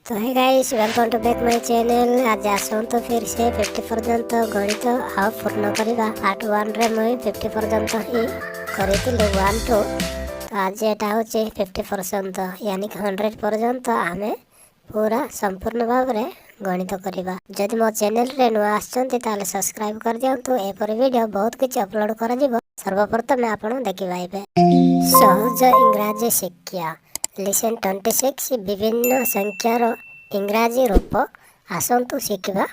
तो है guys, welcome to back my channel. आज आसंतु फिर से 50 पर्यंत गणित आ पूर्ण करबा। पार्ट 1 रे मैं 50 पर्यंत ही करितले 1 2। तो आज एटा होचे 50 पर्यंत, यानी 100 पर्यंत आमे पूरा संपूर्ण भाव रे गणित करबा। जदि मो चैनल रे नुआ आछंती ताले सब्सक्राइब कर दियंतु। एपर वीडियो बहुत किछ अपलोड करा जिवो। सर्वप्रथम आपण देखि पाइबे सहज इंग्रजी शिक्षा लेसन 26 विभिन्न संख्यार इंग्राजी रूप आसंतु शिखिबा।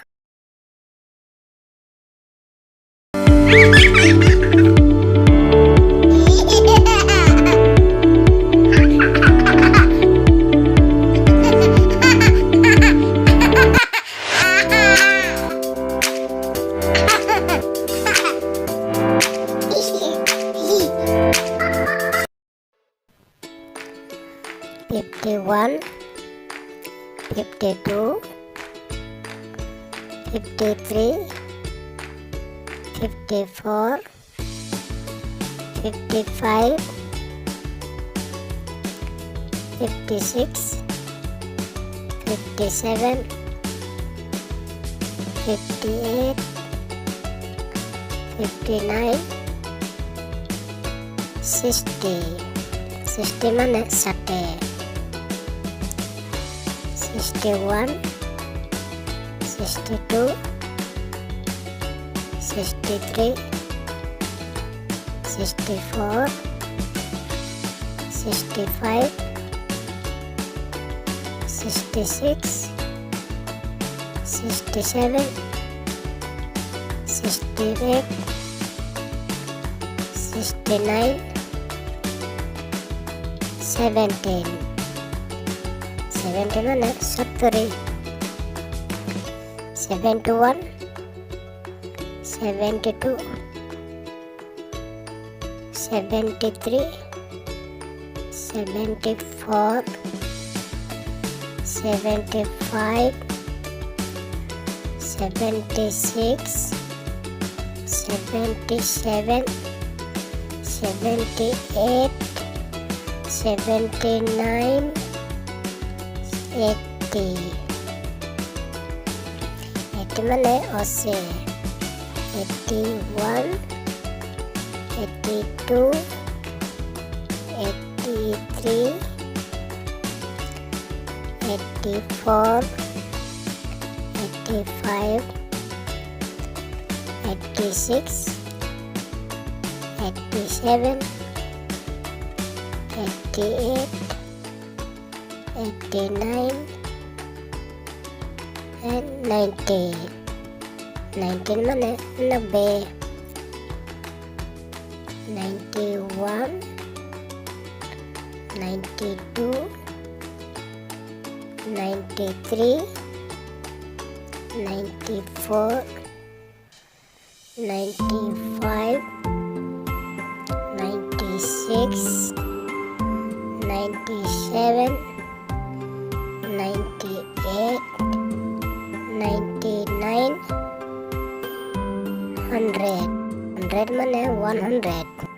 Fifty one, 52, 53, 54, 55, 56, 57, 58, 59, 60 माने 60, 61, 62, 63, 64, 65, 66, 67, 68, 69, 17 माने 70, 71, 72, 73, 74, 75, 76, 77, 78, 79, 80 माने 80, 81, 82, 83, 84, 85, 86, 87, 88, 89 and 90 माने 90, 91, 92, 93, 94, 95, 96, 97, 98, 99, 100 माने 100।